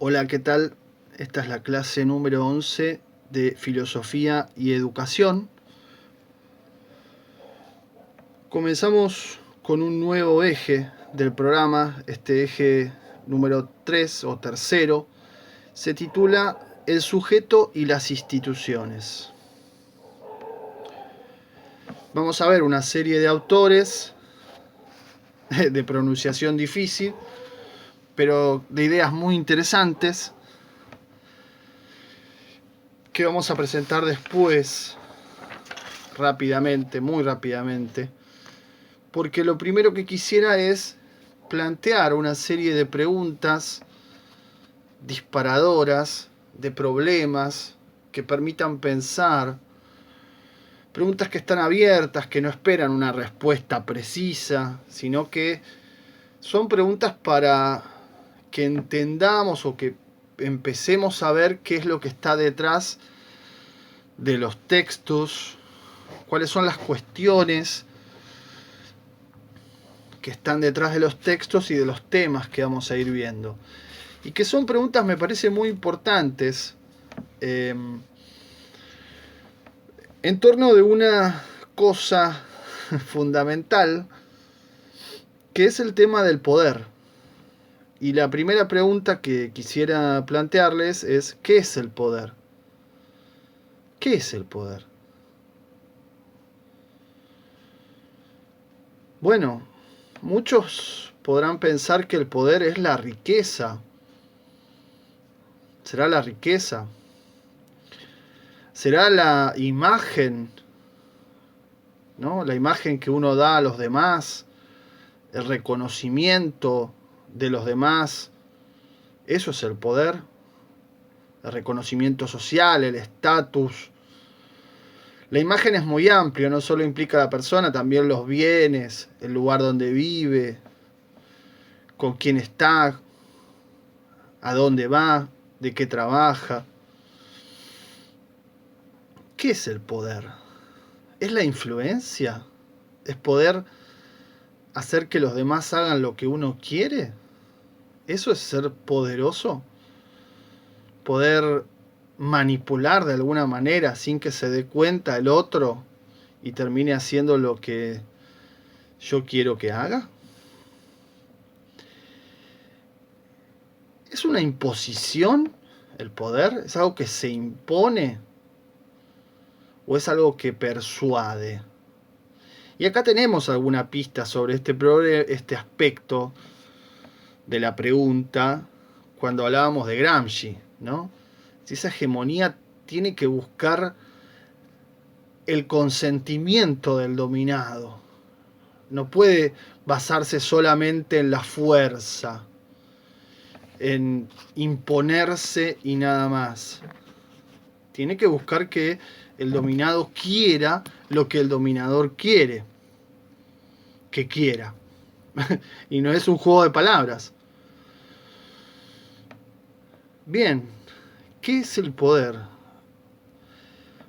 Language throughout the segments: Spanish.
Hola, ¿qué tal? Esta es la clase número 11 de Filosofía y Educación. Comenzamos con un nuevo eje del programa. Este eje número 3 o tercero se titula El sujeto y las instituciones. Vamos a ver una serie de autores de pronunciación difícil, pero de ideas muy interesantes que vamos a presentar después rápidamente, muy rápidamente, porque lo primero que quisiera es plantear una serie de preguntas disparadoras, de problemas que permitan pensar, preguntas que están abiertas, que no esperan una respuesta precisa, sino que son preguntas para que entendamos o que empecemos a ver qué es lo que está detrás de los textos, cuáles son las cuestiones que están detrás de los textos y de los temas que vamos a ir viendo. Y que son preguntas, me parece, muy importantes en torno de una cosa fundamental, que es el tema del poder. Y la primera pregunta que quisiera plantearles es, ¿qué es el poder? ¿Qué es el poder? Bueno, muchos podrán pensar que el poder es la riqueza. ¿Será la riqueza? ¿Será la imagen, ¿no? La imagen que uno da a los demás, el reconocimiento de los demás? Eso es el poder, el reconocimiento social, el estatus. La imagen es muy amplia, no solo implica a la persona, también los bienes, el lugar donde vive, con quién está, a dónde va, de qué trabaja. ¿Qué es el poder? ¿Es la influencia? ¿Es poder hacer que los demás hagan lo que uno quiere? ¿Eso es ser poderoso? ¿Poder manipular de alguna manera sin que se dé cuenta el otro y termine haciendo lo que yo quiero que haga? ¿Es una imposición el poder? ¿Es algo que se impone? ¿O es algo que persuade? Y acá tenemos alguna pista sobre este aspecto de la pregunta cuando hablábamos de Gramsci, ¿no? Si esa hegemonía tiene que buscar el consentimiento del dominado. No puede basarse solamente en la fuerza, en imponerse y nada más. Tiene que buscar que el dominado quiera lo que el dominador quiere que quiera. Y no es un juego de palabras. Bien, ¿qué es el poder?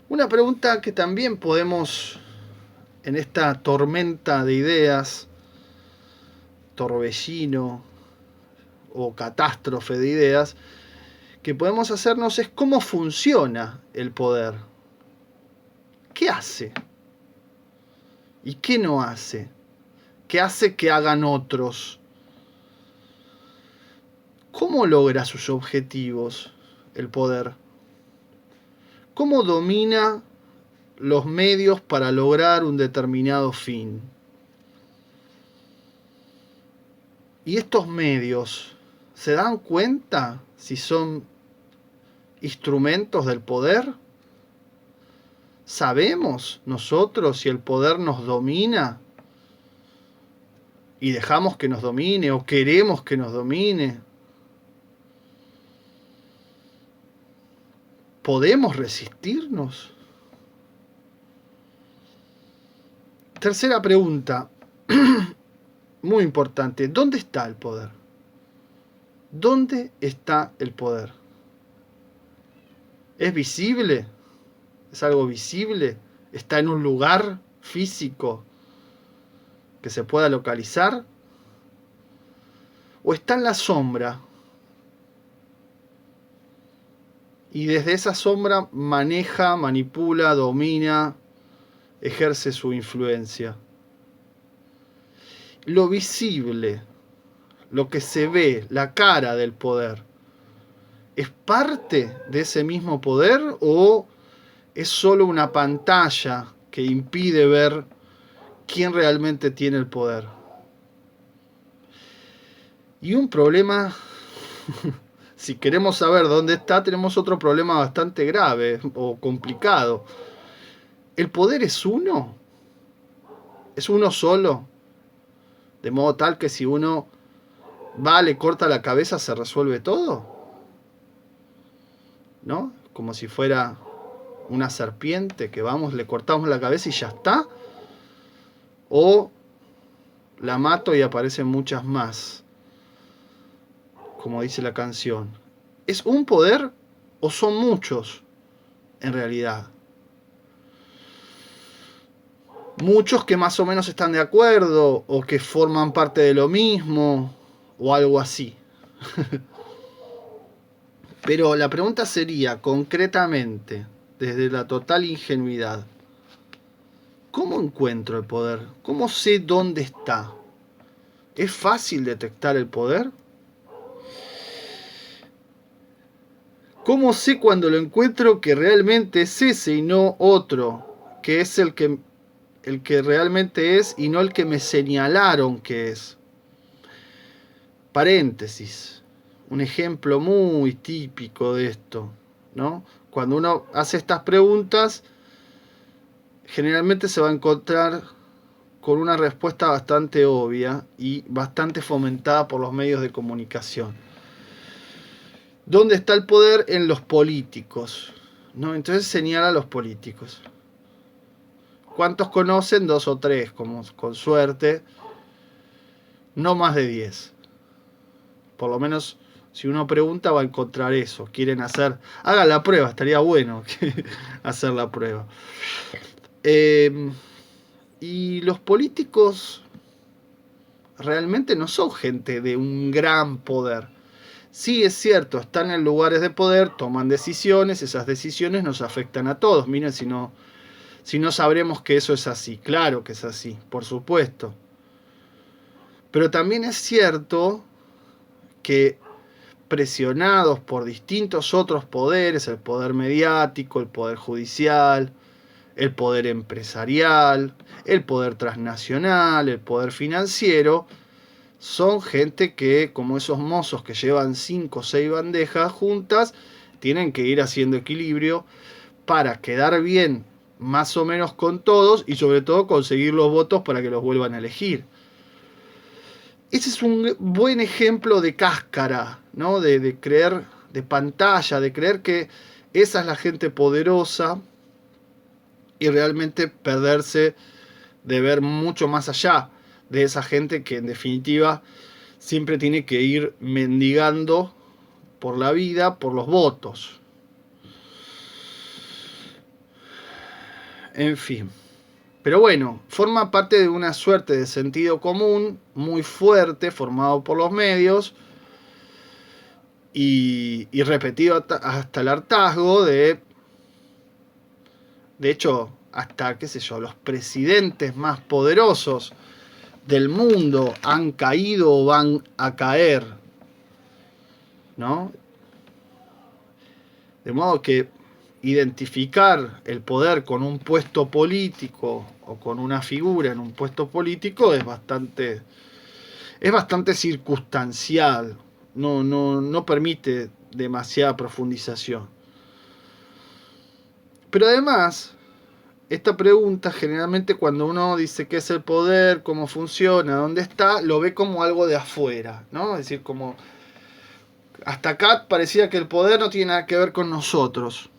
Una pregunta que también podemos, en esta tormenta de ideas, torbellino o catástrofe de ideas, que podemos hacernos es cómo funciona el poder. ¿Qué hace? ¿Y qué no hace? ¿Qué hace que hagan otros? ¿Cómo logra sus objetivos el poder? ¿Cómo domina los medios para lograr un determinado fin? ¿Y estos medios se dan cuenta si son instrumentos del poder? ¿Sabemos nosotros si el poder nos domina y dejamos que nos domine o queremos que nos domine? ¿Podemos resistirnos? Tercera pregunta, muy importante. ¿Dónde está el poder? ¿Dónde está el poder? ¿Es visible? ¿Es algo visible? ¿Está en un lugar físico que se pueda localizar? ¿O está en la sombra? y desde esa sombra maneja, manipula, domina, ejerce su influencia. Lo visible, lo que se ve, la cara del poder, ¿es parte de ese mismo poder o es solo una pantalla que impide ver quién realmente tiene el poder? Y un problema, si queremos saber dónde está, tenemos otro problema bastante grave o complicado. ¿El poder es uno? ¿Es uno solo? De modo tal que si uno va, le corta la cabeza, se resuelve todo, ¿no? Como si fuera una serpiente que vamos, le cortamos la cabeza y ya está. O la mato y aparecen muchas más, como dice la canción. ¿Es un poder o son muchos en realidad? Muchos que más o menos están de acuerdo o que forman parte de lo mismo o algo así. Pero la pregunta sería, concretamente, desde la total ingenuidad, ¿cómo encuentro el poder? ¿Cómo sé dónde está? ¿Es fácil detectar el poder? ¿Cómo sé cuando lo encuentro que realmente es ese y no otro? Que es el que realmente es y no el que me señalaron que es. Paréntesis. Un ejemplo muy típico de esto, ¿no? Cuando uno hace estas preguntas, generalmente se va a encontrar con una respuesta bastante obvia y bastante fomentada por los medios de comunicación. ¿Dónde está el poder? En los políticos, ¿no? Entonces señala a los políticos. ¿Cuántos conocen? 2 o 3, como con suerte. No más de 10. Por lo menos, si uno pregunta, va a encontrar eso. Quieren hacer... Hagan la prueba, estaría bueno hacer la prueba. Y los políticos realmente no son gente de un gran poder. Sí, es cierto, están en lugares de poder, toman decisiones, esas decisiones nos afectan a todos. Miren, si no sabremos que eso es así. Claro que es así, por supuesto. Pero también es cierto que presionados por distintos otros poderes, el poder mediático, el poder judicial, el poder empresarial, el poder transnacional, el poder financiero, son gente que, como esos mozos que llevan 5 o 6 bandejas juntas, tienen que ir haciendo equilibrio para quedar bien más o menos con todos y sobre todo conseguir los votos para que los vuelvan a elegir. Ese es un buen ejemplo de cáscara, ¿no? De creer, de pantalla, de creer que esa es la gente poderosa y realmente perderse de ver mucho más allá de esa gente que en definitiva siempre tiene que ir mendigando por la vida, por los votos. En fin. Pero bueno, forma parte de una suerte de sentido común muy fuerte, formado por los medios y repetido hasta el hartazgo de hecho, hasta, qué sé yo, los presidentes más poderosos del mundo han caído o van a caer, ¿no? De modo que identificar el poder con un puesto político o con una figura en un puesto político es bastante circunstancial, no permite demasiada profundización. Pero además, esta pregunta generalmente cuando uno dice qué es el poder, cómo funciona, dónde está, lo ve como algo de afuera, ¿no? Es decir, como hasta acá parecía que el poder no tiene nada que ver con nosotros.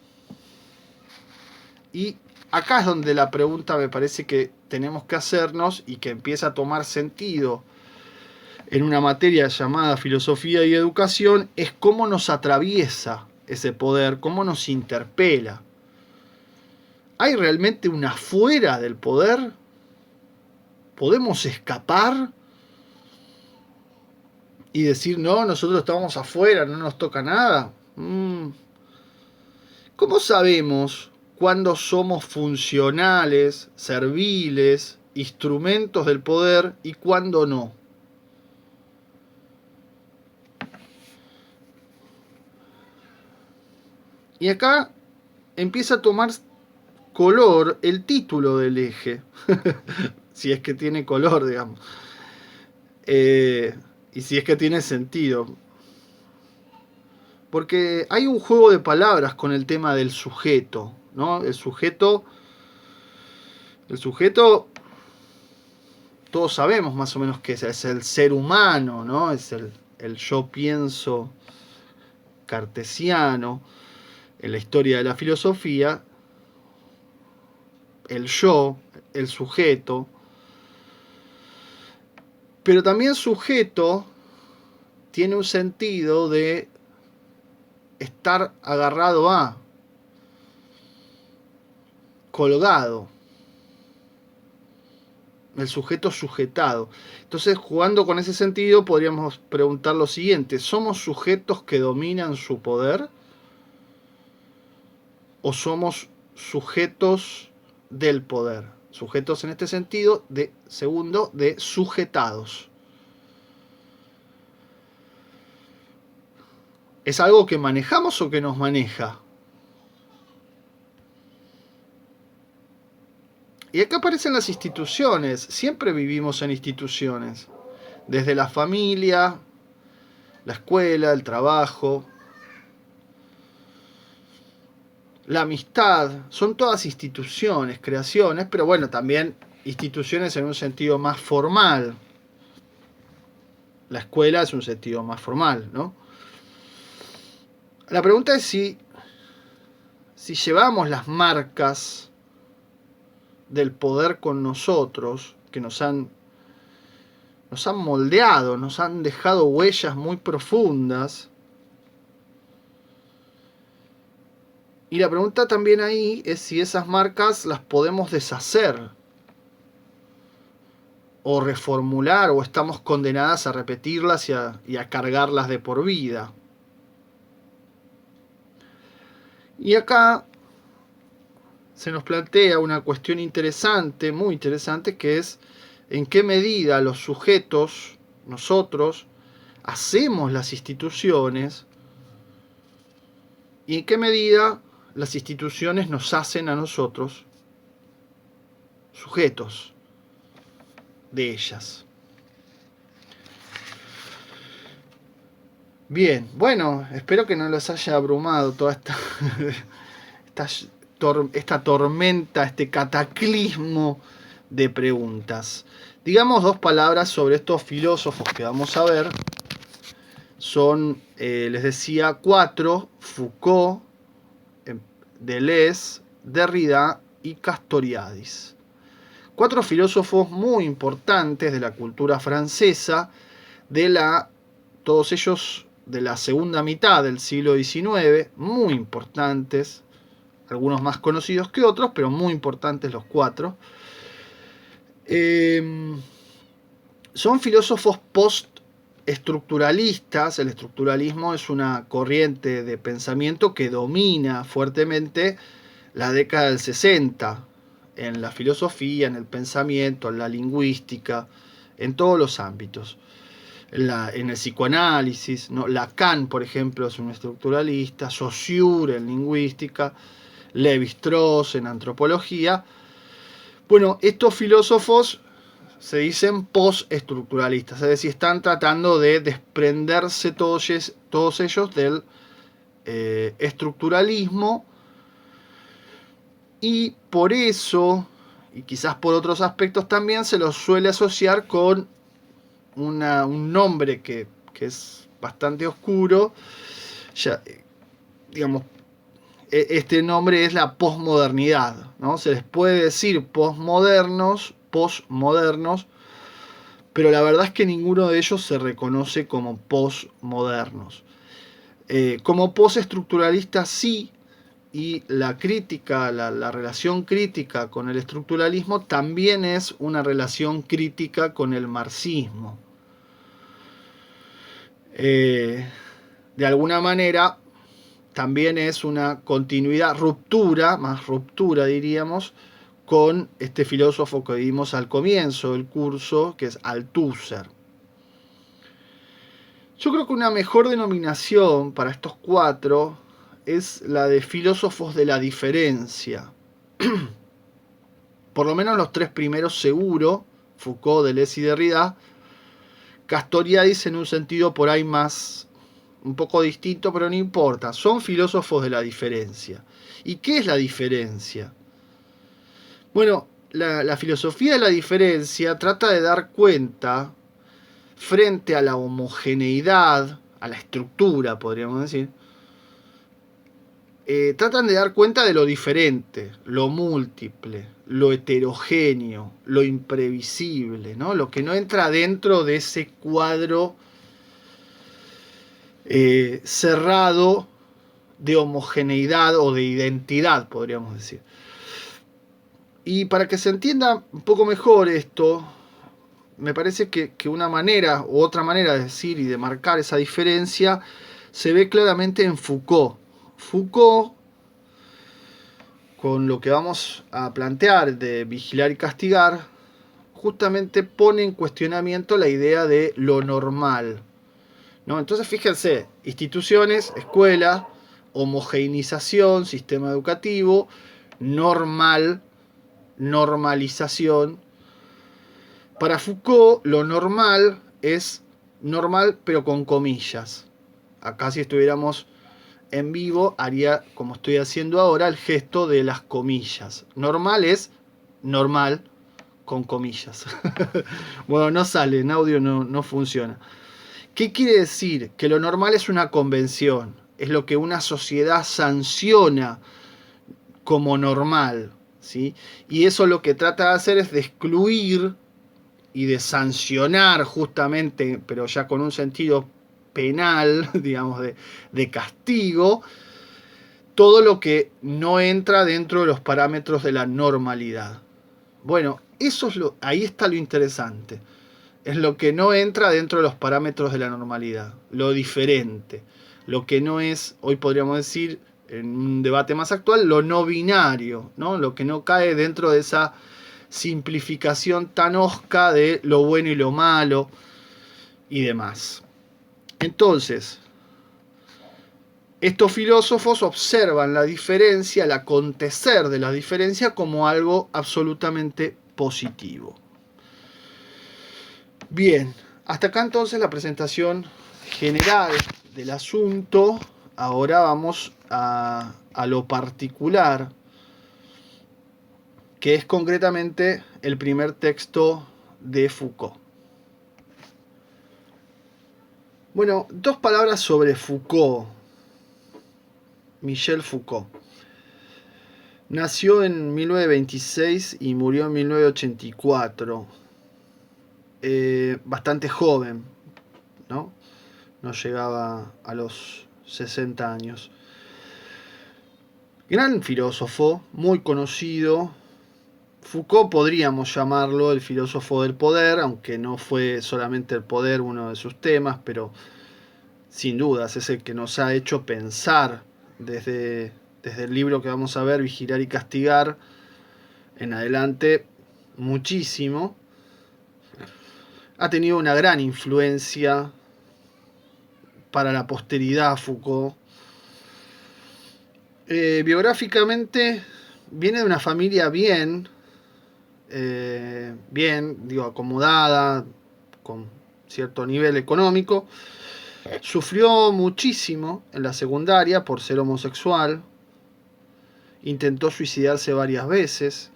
Y acá es donde la pregunta me parece que tenemos que hacernos y que empieza a tomar sentido en una materia llamada filosofía y educación, es cómo nos atraviesa ese poder, cómo nos interpela. ¿Hay realmente un afuera del poder? ¿Podemos escapar y decir, no, nosotros estamos afuera, no nos toca nada? ¿Cómo sabemos cuándo somos funcionales, serviles, instrumentos del poder y cuándo no? Y acá empieza a tomar color el título del eje, si es que tiene color, digamos, y si es que tiene sentido. Porque hay un juego de palabras con el tema del sujeto, ¿no? El sujeto, todos sabemos más o menos que es el ser humano, ¿no? Es el yo pienso cartesiano en la historia de la filosofía, el yo, el sujeto, pero también sujeto tiene un sentido de estar agarrado a, colgado, el sujeto sujetado. Entonces, jugando con ese sentido, podríamos preguntar lo siguiente: ¿somos sujetos que dominan su poder? ¿O somos sujetos del poder? Sujetos en este sentido, segundo, de sujetados. ¿Es algo que manejamos o que nos maneja? Y acá aparecen las instituciones. Siempre vivimos en instituciones. Desde la familia, la escuela, el trabajo, la amistad. Son todas instituciones, creaciones, pero bueno, también instituciones en un sentido más formal. La escuela es un sentido más formal, ¿no? La pregunta es si llevamos las marcas del poder con nosotros, que nos han moldeado, nos han dejado huellas muy profundas. Y la pregunta también ahí es si esas marcas las podemos deshacer o reformular, o estamos condenadas a repetirlas y a cargarlas de por vida. Y acá se nos plantea una cuestión interesante, muy interesante, que es en qué medida los sujetos, nosotros, hacemos las instituciones y en qué medida las instituciones nos hacen a nosotros sujetos de ellas. Bien, bueno, espero que no los haya abrumado toda esta tormenta, este cataclismo de preguntas. Digamos dos palabras sobre estos filósofos que vamos a ver. Son, les decía, 4: Foucault, Deleuze, Derrida y Castoriadis. 4 filósofos muy importantes de la cultura francesa, todos ellos de la segunda mitad del siglo XIX, muy importantes, algunos más conocidos que otros, pero muy importantes los 4. Son filósofos post-estructuralistas. El estructuralismo es una corriente de pensamiento que domina fuertemente la década del 60 en la filosofía, en el pensamiento, en la lingüística, en todos los ámbitos. En el psicoanálisis, ¿no? Lacan, por ejemplo, es un estructuralista, Saussure en lingüística, Lévi-Strauss en antropología. Bueno, estos filósofos se dicen postestructuralistas, es decir, están tratando de desprenderse todos ellos del estructuralismo, y por eso, y quizás por otros aspectos también, se los suele asociar con un nombre que es bastante oscuro. Ya, digamos, este nombre es la posmodernidad, ¿no? Se les puede decir posmodernos, pero la verdad es que ninguno de ellos se reconoce como posmodernos. Como postestructuralistas sí, y la crítica, la relación crítica con el estructuralismo también es una relación crítica con el marxismo. De alguna manera, también es una continuidad, ruptura, más ruptura diríamos, con este filósofo que vimos al comienzo del curso, que es Althusser. Yo creo que una mejor denominación para estos cuatro es la de filósofos de la diferencia. Por lo menos los tres primeros seguro, Foucault, Deleuze y Derrida. Castoriadis en un sentido por ahí más, un poco distinto, pero no importa. Son filósofos de la diferencia. ¿Y qué es la diferencia? Bueno, la filosofía de la diferencia trata de dar cuenta frente a la homogeneidad, a la estructura, podríamos decir, tratan de dar cuenta de lo diferente, lo múltiple, lo heterogéneo, lo imprevisible, ¿no? Lo que no entra dentro de ese cuadro cerrado de homogeneidad o de identidad, podríamos decir. Y para que se entienda un poco mejor esto, me parece que una manera u otra manera de decir y de marcar esa diferencia se ve claramente en Foucault. Foucault, con lo que vamos a plantear de vigilar y castigar, justamente pone en cuestionamiento la idea de lo normal, ¿no? Entonces fíjense, instituciones, escuela, homogeneización, sistema educativo, normal, normalización. Para Foucault lo normal es normal pero con comillas. Acá si estuviéramos en vivo haría, como estoy haciendo ahora, el gesto de las comillas. Normal es normal con comillas. Bueno, no sale, en audio no funciona. ¿Qué quiere decir? Que lo normal es una convención, es lo que una sociedad sanciona como normal, ¿sí? Y eso lo que trata de hacer es de excluir y de sancionar justamente, pero ya con un sentido penal, digamos, de castigo, todo lo que no entra dentro de los parámetros de la normalidad. Bueno, eso es ahí está lo interesante. Es lo que no entra dentro de los parámetros de la normalidad, lo diferente, lo que no es, hoy podríamos decir, en un debate más actual, lo no binario, ¿no? Lo que no cae dentro de esa simplificación tan hosca de lo bueno y lo malo y demás. Entonces, estos filósofos observan la diferencia, el acontecer de la diferencia como algo absolutamente positivo. Bien, hasta acá entonces la presentación general del asunto. Ahora vamos a lo particular, que es concretamente el primer texto de Foucault. Bueno, dos palabras sobre Foucault. Michel Foucault. Nació en 1926 y murió en 1984. Bastante joven, ¿no? No llegaba a los 60 años. Gran filósofo, muy conocido. Foucault podríamos llamarlo el filósofo del poder, aunque no fue solamente el poder uno de sus temas, pero sin dudas es el que nos ha hecho pensar desde el libro que vamos a ver, Vigilar y Castigar, en adelante, muchísimo. Ha tenido una gran influencia para la posteridad Foucault. Biográficamente viene de una familia bien, acomodada, con cierto nivel económico. Sufrió muchísimo en la secundaria por ser homosexual. Intentó suicidarse varias veces.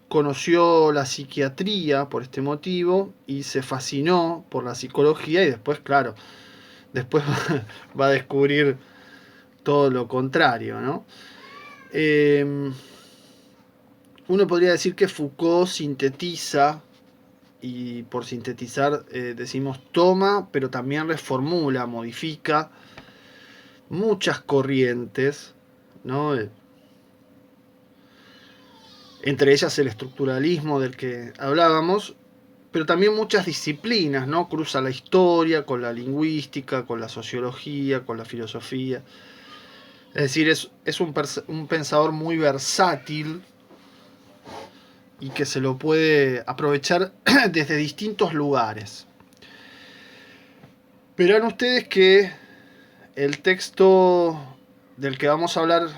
Conoció la psiquiatría por este motivo y se fascinó por la psicología y después, claro, después va a descubrir todo lo contrario, ¿no? Uno podría decir que Foucault sintetiza, y por sintetizar decimos toma, pero también reformula, modifica muchas corrientes, ¿no? Entre ellas el estructuralismo del que hablábamos, pero también muchas disciplinas, ¿no? Cruza la historia con la lingüística, con la sociología, con la filosofía. Es decir, es un pensador muy versátil y que se lo puede aprovechar desde distintos lugares. Verán ustedes que el texto del que vamos a hablar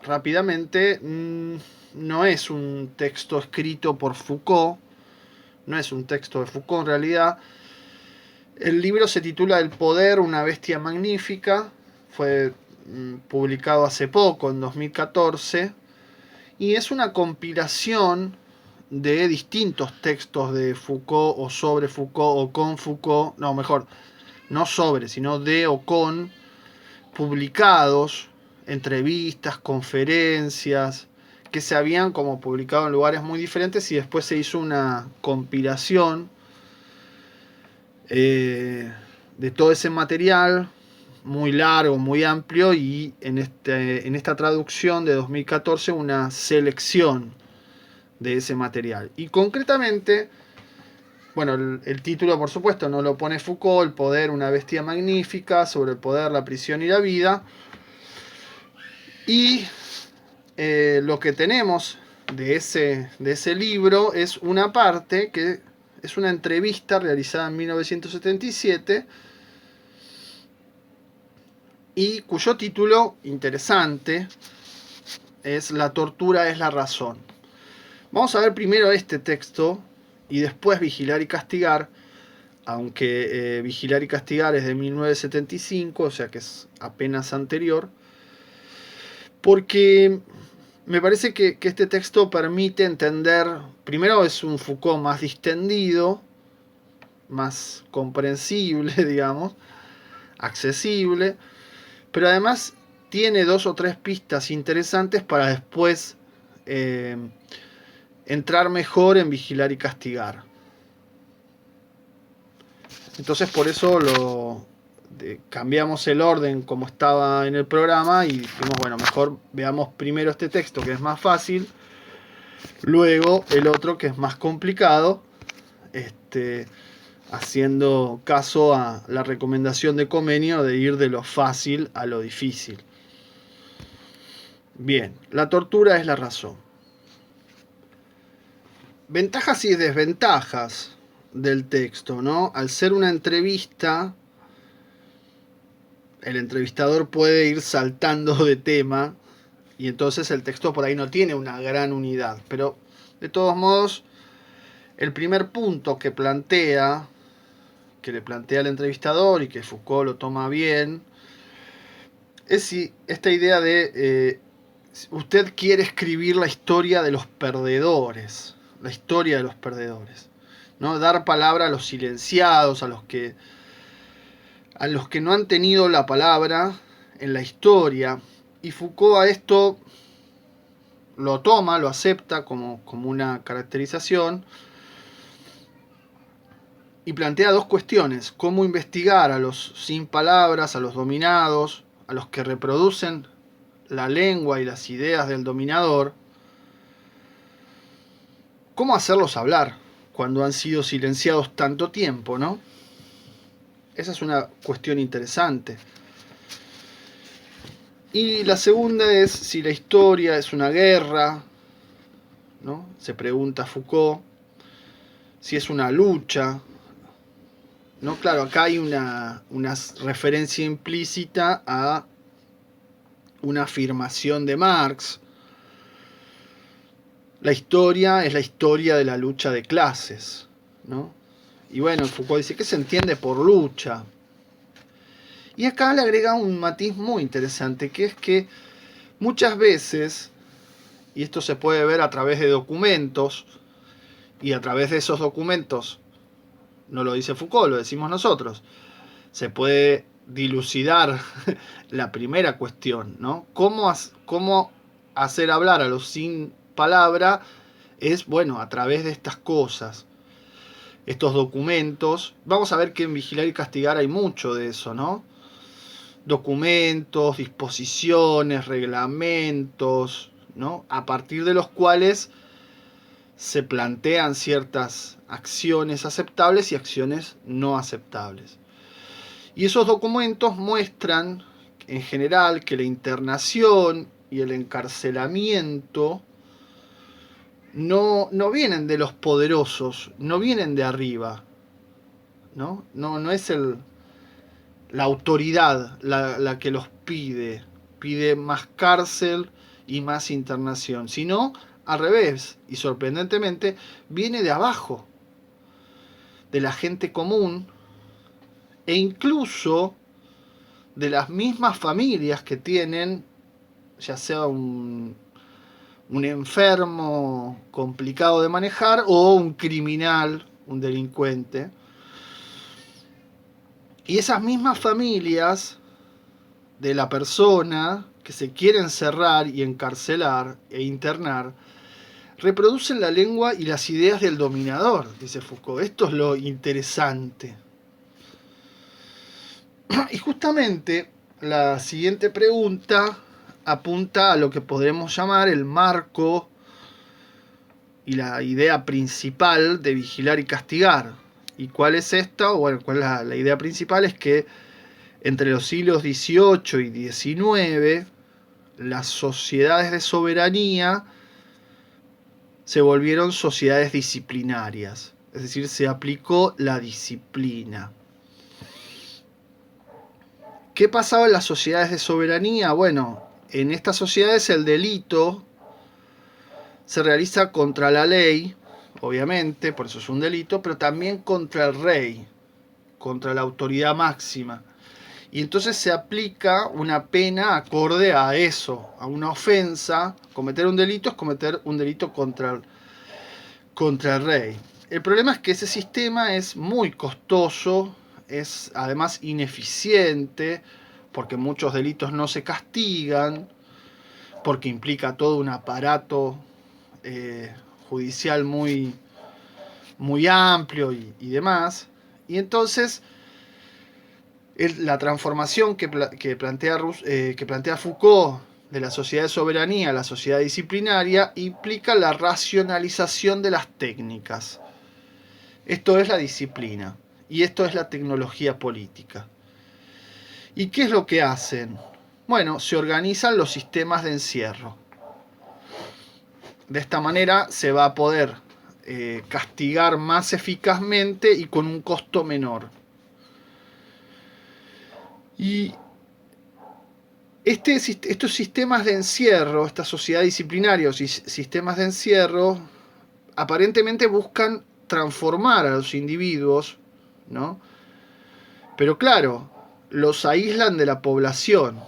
rápidamente no es un texto escrito por Foucault, no es un texto de Foucault en realidad. El libro se titula El poder, una bestia magnífica, fue publicado hace poco, en 2014, y es una compilación de distintos textos de Foucault o sobre Foucault o con Foucault, no, mejor, no sobre, sino de o con, publicados, entrevistas, conferencias, que se habían como publicado en lugares muy diferentes y después se hizo una compilación de todo ese material muy largo, muy amplio, y en esta traducción de 2014 una selección de ese material. Y concretamente, bueno, el título por supuesto no lo pone Foucault, El poder, una bestia magnífica, sobre el poder, la prisión y la vida. Y lo que tenemos de ese libro es una parte que es una entrevista realizada en 1977 y cuyo título interesante es La tortura es la razón. Vamos a ver primero este texto y después Vigilar y Castigar, aunque Vigilar y Castigar es de 1975, o sea que es apenas anterior, porque me parece que este texto permite entender, primero es un Foucault más distendido, más comprensible, digamos, accesible, pero además tiene 2 o 3 pistas interesantes para después entrar mejor en Vigilar y Castigar. Entonces por eso cambiamos el orden como estaba en el programa y dijimos, bueno, mejor veamos primero este texto que es más fácil, luego el otro que es más complicado, haciendo caso a la recomendación de Comenio de ir de lo fácil a lo difícil. Bien, la tortura es la razón. Ventajas y desventajas del texto, ¿no? Al ser una entrevista, el entrevistador puede ir saltando de tema y entonces el texto por ahí no tiene una gran unidad. Pero de todos modos, el primer punto que le plantea al entrevistador y que Foucault lo toma bien, es si esta idea de usted quiere escribir la historia de los perdedores, la historia de los perdedores, ¿no? Dar palabra a los silenciados, a los que no han tenido la palabra en la historia. Y Foucault a esto lo toma, lo acepta como una caracterización y plantea 2 cuestiones: cómo investigar a los sin palabras, a los dominados, a los que reproducen la lengua y las ideas del dominador, cómo hacerlos hablar cuando han sido silenciados tanto tiempo, ¿no? Esa es una cuestión interesante. Y la segunda es si la historia es una guerra, ¿no? Se pregunta Foucault. Si es una lucha, ¿no? Claro, acá hay una referencia implícita a una afirmación de Marx. La historia es la historia de la lucha de clases, ¿no? Y bueno, Foucault dice, ¿qué se entiende por lucha? Y acá le agrega un matiz muy interesante, que es que muchas veces, y esto se puede ver a través de documentos, y a través de esos documentos, no lo dice Foucault, lo decimos nosotros, se puede dilucidar la primera cuestión, ¿no? ¿Cómo hacer hablar a los sin palabra? Es, bueno, a través de estas cosas, estos documentos. Vamos a ver que en Vigilar y Castigar hay mucho de eso, ¿no? Documentos, disposiciones, reglamentos, ¿no? A partir de los cuales se plantean ciertas acciones aceptables y acciones no aceptables. Y esos documentos muestran en general que la internación y el encarcelamiento no vienen de los poderosos, no vienen de arriba, no es la autoridad la que los pide más cárcel y más internación, sino al revés, y sorprendentemente viene de abajo, de la gente común, e incluso de las mismas familias que tienen, ya sea un enfermo complicado de manejar o un criminal, un delincuente. Y esas mismas familias de la persona que se quiere encerrar y encarcelar e internar, reproducen la lengua y las ideas del dominador, dice Foucault. Esto es lo interesante. Y justamente la siguiente pregunta apunta a lo que podremos llamar el marco y la idea principal de vigilar y castigar. ¿Y cuál es esta? Bueno, ¿cuál es la idea principal? Es que entre los siglos XVIII y XIX, las sociedades de soberanía se volvieron sociedades disciplinarias. Es decir, se aplicó la disciplina. ¿Qué pasaba en las sociedades de soberanía? Bueno, en estas sociedades el delito se realiza contra la ley, obviamente, por eso es un delito, pero también contra el rey, contra la autoridad máxima. Y entonces se aplica una pena acorde a eso, a una ofensa. Cometer un delito es cometer un delito contra el rey. El problema es que ese sistema es muy costoso, es además ineficiente, porque muchos delitos no se castigan, porque implica todo un aparato judicial muy, muy amplio y demás. Y entonces la transformación que plantea Foucault de la sociedad de soberanía a la sociedad disciplinaria implica la racionalización de las técnicas. Esto es la disciplina y esto es la tecnología política. ¿Y qué es lo que hacen? Bueno, se organizan los sistemas de encierro. De esta manera se va a poder castigar más eficazmente y con un costo menor. Y estos sistemas de encierro, esta sociedad disciplinaria o sistemas de encierro, aparentemente buscan transformar a los individuos, ¿no? Pero claro, los aíslan de la población,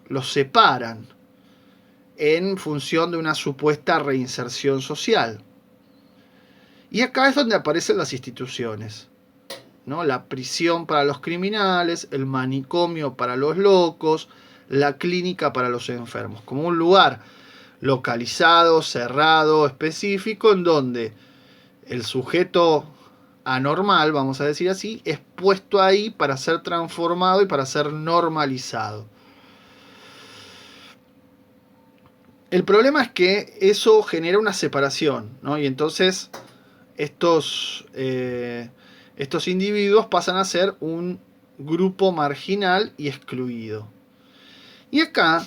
los separan en función de una supuesta reinserción social. Y acá es donde aparecen las instituciones, ¿no? La prisión para los criminales, el manicomio para los locos, la clínica para los enfermos, como un lugar localizado, cerrado, específico, en donde el sujeto anormal, vamos a decir así, es puesto ahí para ser transformado y para ser normalizado. El problema es que eso genera una separación, ¿no? Y entonces estos individuos pasan a ser un grupo marginal y excluido. Y acá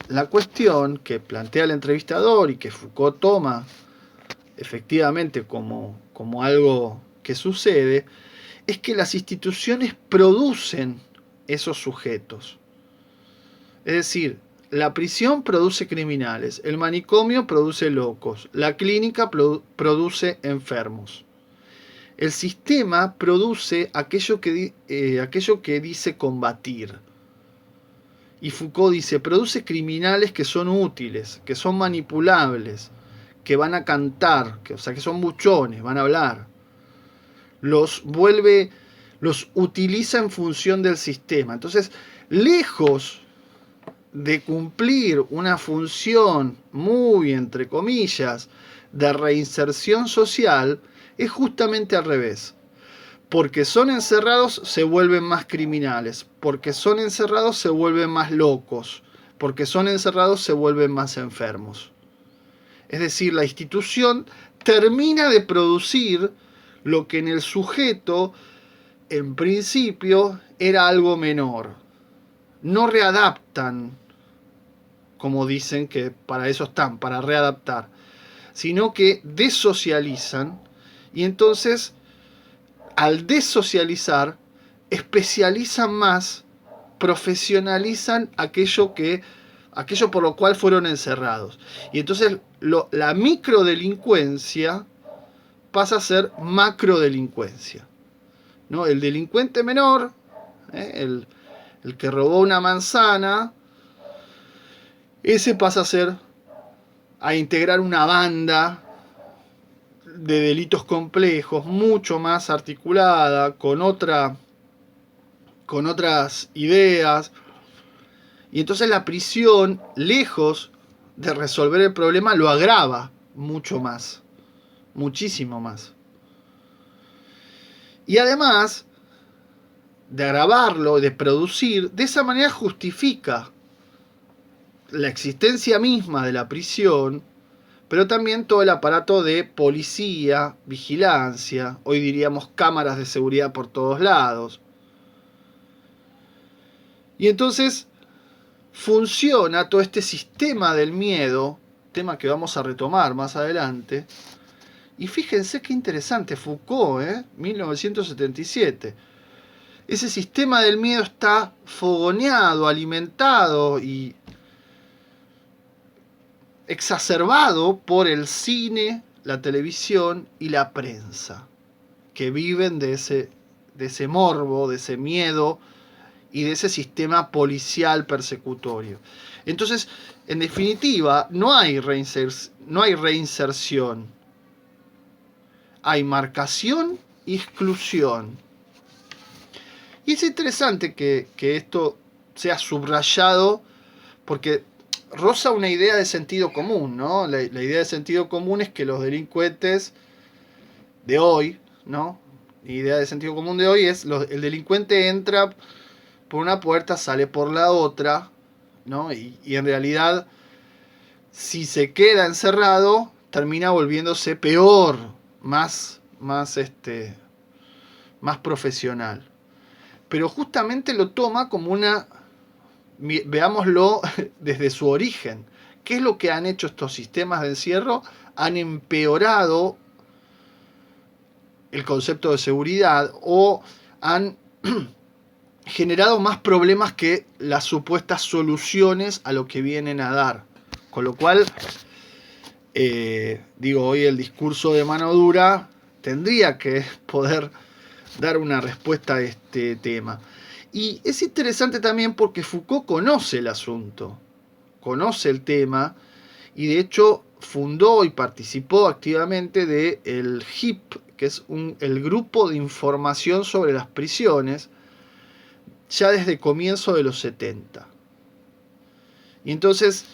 la cuestión que plantea el entrevistador y que Foucault toma efectivamente como algo que sucede, es que las instituciones producen esos sujetos. Es decir, la prisión produce criminales, el manicomio produce locos, la clínica produce enfermos. El sistema produce aquello que dice combatir. Y Foucault dice, produce criminales que son útiles, que son manipulables, que van a cantar, que son buchones, van a hablar. Los utiliza en función del sistema. Entonces, lejos de cumplir una función muy, entre comillas, de reinserción social, es justamente al revés. Porque son encerrados se vuelven más criminales, porque son encerrados se vuelven más locos, porque son encerrados se vuelven más enfermos. Es decir, la institución termina de producir lo que en el sujeto, en principio, era algo menor. no readaptan, como dicen que para eso están, para readaptar, sino que desocializan, y entonces al desocializar especializan más, profesionalizan aquello por lo cual fueron encerrados. Y entonces la microdelincuencia pasa a ser macrodelincuencia, ¿no? El delincuente menor, el que robó una manzana, ese pasa a integrar una banda de delitos complejos, mucho más articulada, con otras ideas. Y entonces la prisión, lejos de resolver el problema, lo agrava mucho más, muchísimo más. Y además de agravarlo, de producir, de esa manera justifica la existencia misma de la prisión, pero también todo el aparato de policía, vigilancia, hoy diríamos cámaras de seguridad por todos lados. Y entonces funciona todo este sistema del miedo, tema que vamos a retomar más adelante. Y fíjense qué interesante, Foucault, 1977. Ese sistema del miedo está fogoneado, alimentado y exacerbado por el cine, la televisión y la prensa, que viven de ese morbo, de ese miedo y de ese sistema policial persecutorio. Entonces, en definitiva, no hay reinserción. Hay marcación y exclusión. Y es interesante que esto sea subrayado porque roza una idea de sentido común, ¿no? La idea de sentido común es que los delincuentes de hoy, ¿no? La idea de sentido común de hoy es el delincuente entra por una puerta, sale por la otra, ¿no? Y en realidad, si se queda encerrado, termina volviéndose peor, más profesional. Pero justamente lo toma como veámoslo desde su origen. ¿Qué es lo que han hecho estos sistemas de encierro? Han empeorado el concepto de seguridad o han generado más problemas que las supuestas soluciones a lo que vienen a dar. Con lo cual, hoy el discurso de mano dura tendría que poder dar una respuesta a este tema. Y es interesante también porque Foucault conoce el asunto, conoce el tema, y de hecho fundó y participó activamente del HIP, que es el grupo de información sobre las prisiones, ya desde comienzo de los 70. Y entonces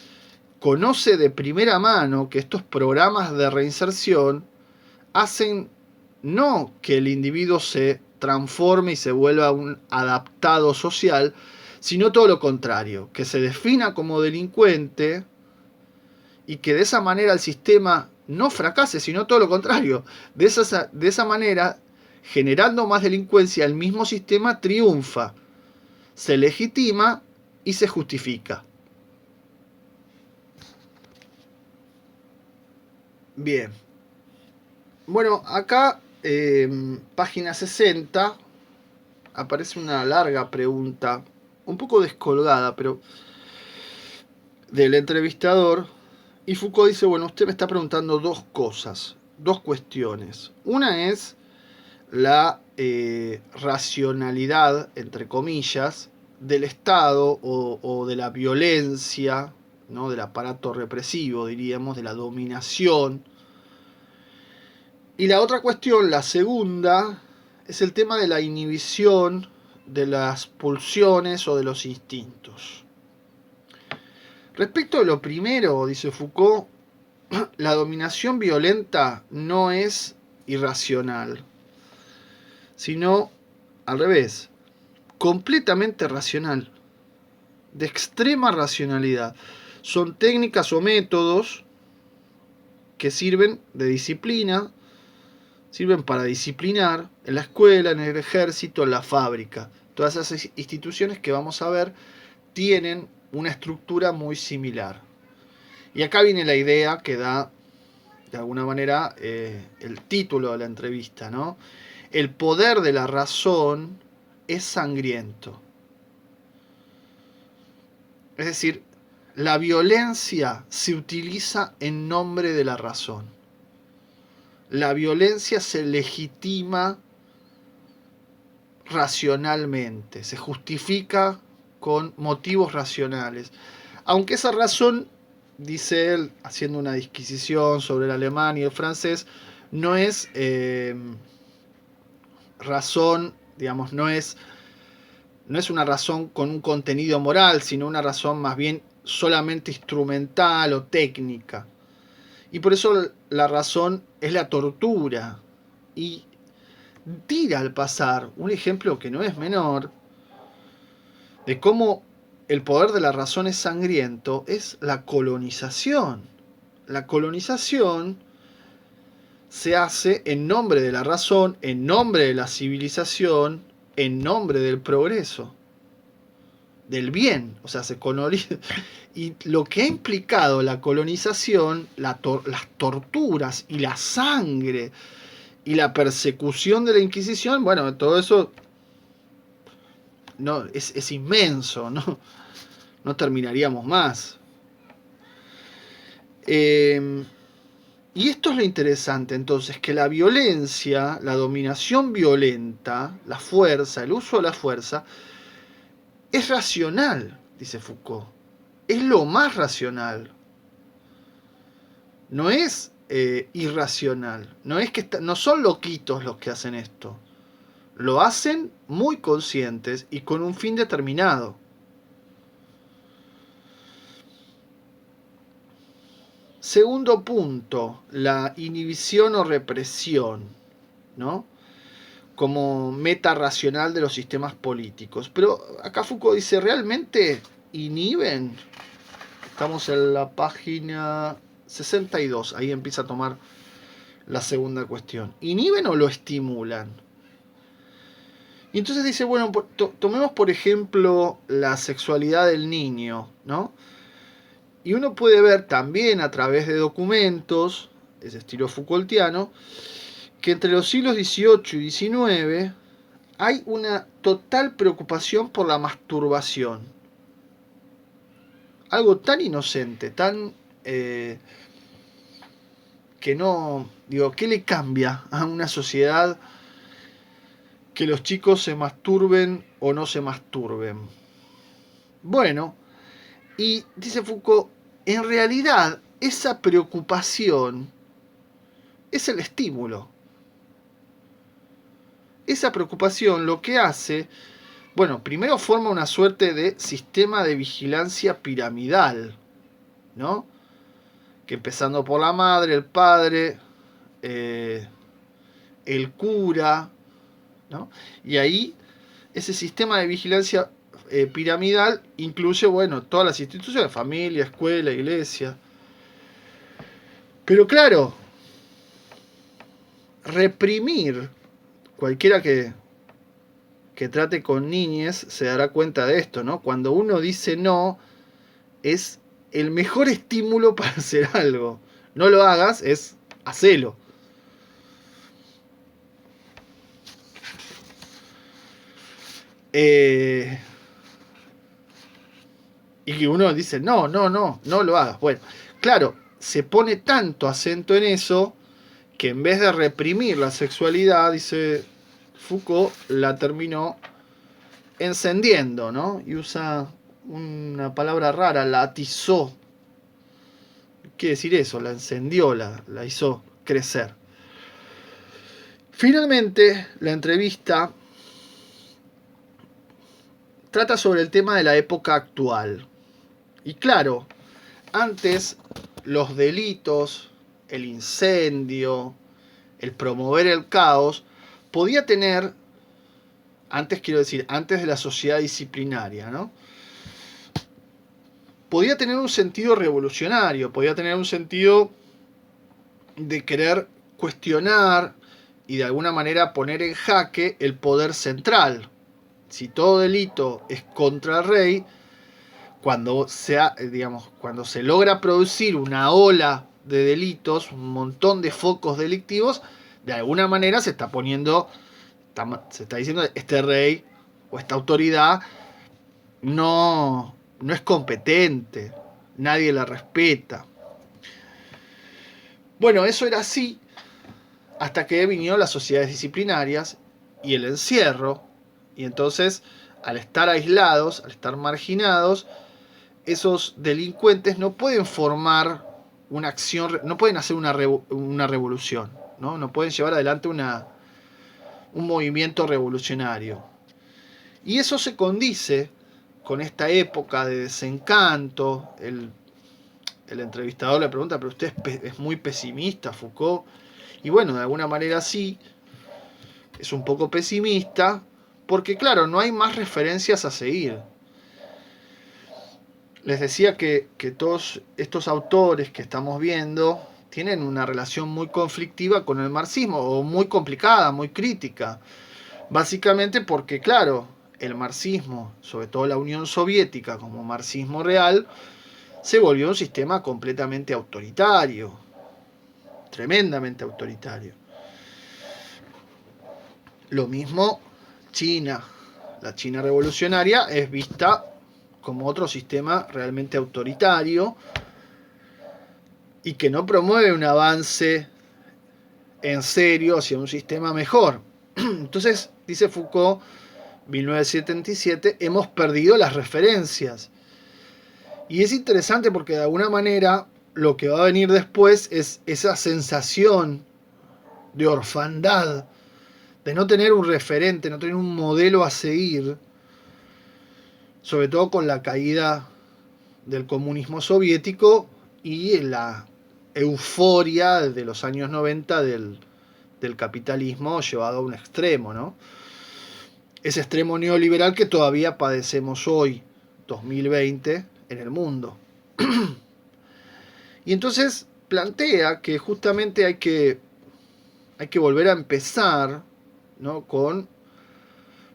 conoce de primera mano que estos programas de reinserción hacen no que el individuo se transforme y se vuelva un adaptado social, sino todo lo contrario, que se defina como delincuente y que de esa manera el sistema no fracase, sino todo lo contrario. De esa manera, generando más delincuencia, el mismo sistema triunfa, se legitima y se justifica. Bien. Bueno, acá, página 60, aparece una larga pregunta, un poco descolgada, pero del entrevistador. Y Foucault dice, bueno, usted me está preguntando dos cosas, dos cuestiones. Una es la racionalidad, entre comillas, del Estado o de la violencia, ¿no? Del aparato represivo, diríamos, de la dominación. Y la otra cuestión, la segunda, es el tema de la inhibición de las pulsiones o de los instintos. Respecto a lo primero, dice Foucault, la dominación violenta no es irracional, sino al revés, completamente racional, de extrema racionalidad. Son técnicas o métodos que sirven de disciplina, sirven para disciplinar en la escuela, en el ejército, en la fábrica. Todas esas instituciones que vamos a ver tienen una estructura muy similar. Y acá viene la idea que da, de alguna manera, el título de la entrevista, ¿no? El poder de la razón es sangriento. Es decir, la violencia se utiliza en nombre de la razón. La violencia se legitima racionalmente, se justifica con motivos racionales. Aunque esa razón, dice él, haciendo una disquisición sobre el alemán y el francés, no es razón, digamos, no es una razón con un contenido moral, sino una razón más bien solamente instrumental o técnica. Y por eso la razón es la tortura. Y tira al pasar un ejemplo que no es menor de cómo el poder de la razón es sangriento, es la colonización. La colonización se hace en nombre de la razón, en nombre de la civilización, en nombre del progreso, del bien. O sea, se coloniza. Y lo que ha implicado la colonización, las torturas y la sangre y la persecución de la Inquisición, bueno, todo eso no, es inmenso, ¿no? No terminaríamos más. Y esto es lo interesante, entonces, que la violencia, la dominación violenta, la fuerza, el uso de la fuerza, es racional, dice Foucault. Es lo más racional. No es irracional. No es que no son loquitos los que hacen esto. Lo hacen muy conscientes y con un fin determinado. Segundo punto, la inhibición o represión, ¿no? Como meta racional de los sistemas políticos. Pero acá Foucault dice, ¿realmente inhiben? Estamos en la página 62, ahí empieza a tomar la segunda cuestión. ¿Inhiben o lo estimulan? Y entonces dice, bueno, tomemos por ejemplo la sexualidad del niño, ¿no? Y uno puede ver también a través de documentos, ese estilo Foucaultiano, que entre los siglos XVIII y XIX hay una total preocupación por la masturbación. Algo tan inocente, tan... que no... Digo, ¿qué le cambia a una sociedad que los chicos se masturben o no se masturben? Bueno, y dice Foucault, en realidad esa preocupación es el estímulo. Esa preocupación lo que hace, bueno, primero forma una suerte de sistema de vigilancia piramidal, ¿no? Que empezando por la madre, el padre, el cura, ¿no? Y ahí ese sistema de vigilancia piramidal incluye, bueno, todas las instituciones, familia, escuela, iglesia. Pero claro, reprimir, cualquiera que trate con niñes se dará cuenta de esto, ¿no? Cuando uno dice no, es el mejor estímulo para hacer algo. No lo hagas, es hacelo. Y uno dice, no lo hagas. Bueno, claro, se pone tanto acento en eso que en vez de reprimir la sexualidad, dice Foucault, la terminó encendiendo, ¿no? Y usa una palabra rara, la atizó. ¿Qué quiere decir eso? La encendió, la hizo crecer. Finalmente, la entrevista trata sobre el tema de la época actual. Y claro, antes los delitos, el incendio, el promover el caos, podía tener, antes de la sociedad disciplinaria, ¿no? Podía tener un sentido revolucionario, podía tener un sentido de querer cuestionar y de alguna manera poner en jaque el poder central. Si todo delito es contra el rey, cuando se logra producir una ola de delitos, un montón de focos delictivos, de alguna manera se está poniendo, se está diciendo, este rey o esta autoridad no es competente, nadie la respeta. Bueno, eso era así hasta que vinieron las sociedades disciplinarias y el encierro, y entonces, al estar aislados, al estar marginados, esos delincuentes no pueden formar una acción, no pueden hacer una revolución, no pueden llevar adelante un movimiento revolucionario. Y eso se condice con esta época de desencanto. El entrevistador le pregunta, pero usted es muy pesimista, Foucault. Y bueno, de alguna manera sí, es un poco pesimista, porque claro, no hay más referencias a seguir. Les decía que todos estos autores que estamos viendo tienen una relación muy conflictiva con el marxismo, o muy complicada, muy crítica. Básicamente porque, claro, el marxismo, sobre todo la Unión Soviética como marxismo real, se volvió un sistema completamente autoritario, tremendamente autoritario. Lo mismo China. La China revolucionaria es vista como otro sistema realmente autoritario y que no promueve un avance en serio hacia un sistema mejor. Entonces, dice Foucault, 1977, hemos perdido las referencias. Y es interesante porque de alguna manera lo que va a venir después es esa sensación de orfandad, de no tener un referente, no tener un modelo a seguir, sobre todo con la caída del comunismo soviético y la euforia de los años 90 del capitalismo llevado a un extremo, ¿no? Ese extremo neoliberal que todavía padecemos hoy, 2020, en el mundo. Y entonces plantea que justamente hay que volver a empezar, ¿no?, con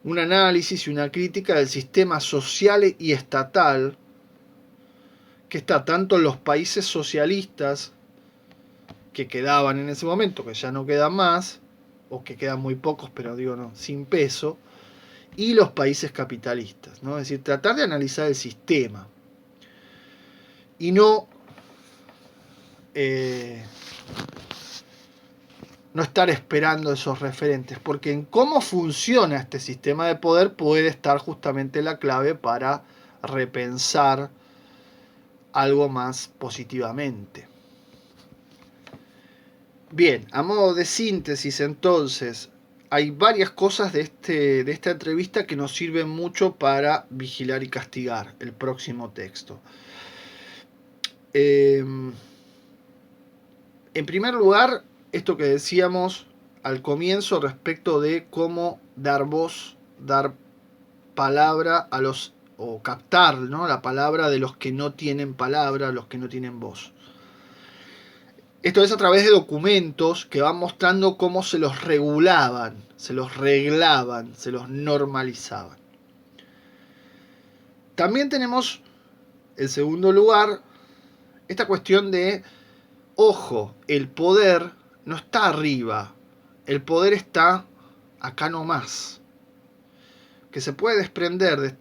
un análisis y una crítica del sistema social y estatal que está tanto en los países socialistas que quedaban en ese momento, que ya no quedan más, o que quedan muy pocos, pero digo, no, sin peso, y los países capitalistas, ¿no? Es decir, tratar de analizar el sistema y no estar esperando esos referentes, porque en cómo funciona este sistema de poder puede estar justamente la clave para repensar algo más positivamente. Bien, a modo de síntesis entonces, hay varias cosas de esta entrevista que nos sirven mucho para vigilar y castigar el próximo texto. En primer lugar, esto que decíamos al comienzo respecto de cómo dar voz, dar palabra a los, o captar, ¿no?, la palabra de los que no tienen palabra, los que no tienen voz. Esto es a través de documentos que van mostrando cómo se los regulaban, se los reglaban, se los normalizaban. También tenemos, en segundo lugar, esta cuestión de, ojo, el poder no está arriba, el poder está acá nomás, que se puede desprender,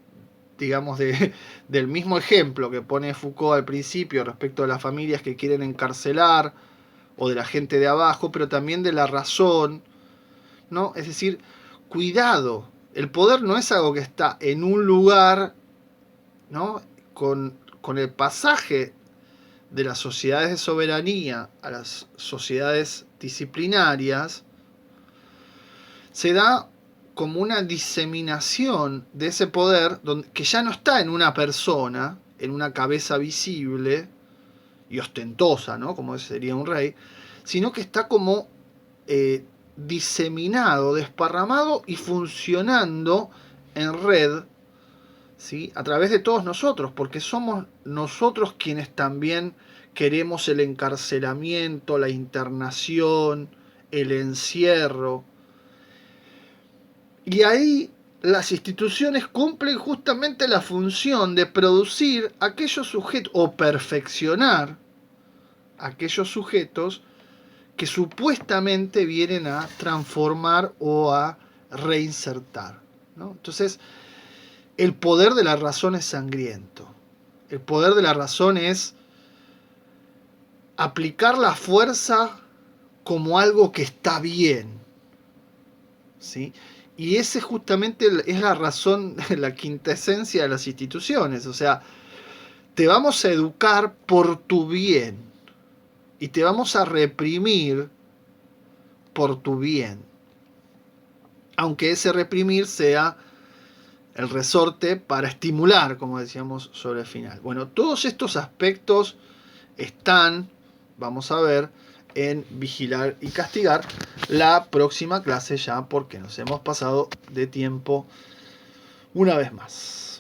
digamos, del mismo ejemplo que pone Foucault al principio respecto a las familias que quieren encarcelar, o de la gente de abajo, pero también de la razón, ¿no? Es decir, cuidado, el poder no es algo que está en un lugar, ¿no?, con el pasaje de las sociedades de soberanía a las sociedades disciplinarias, se da como una diseminación de ese poder que ya no está en una persona, en una cabeza visible y ostentosa, ¿no?, como sería un rey, sino que está como diseminado, desparramado y funcionando en red, ¿sí?, a través de todos nosotros, porque somos nosotros quienes también queremos el encarcelamiento, la internación, el encierro. Y ahí las instituciones cumplen justamente la función de producir aquellos sujetos o perfeccionar aquellos sujetos que supuestamente vienen a transformar o a reinsertar, ¿no? Entonces, el poder de la razón es sangriento. El poder de la razón es aplicar la fuerza como algo que está bien, ¿sí? Y ese justamente es la razón, la quintesencia de las instituciones. O sea, te vamos a educar por tu bien y te vamos a reprimir por tu bien. Aunque ese reprimir sea el resorte para estimular, como decíamos sobre el final. Bueno, todos estos aspectos están, vamos a ver, en Vigilar y Castigar, la próxima clase ya, porque nos hemos pasado de tiempo una vez más.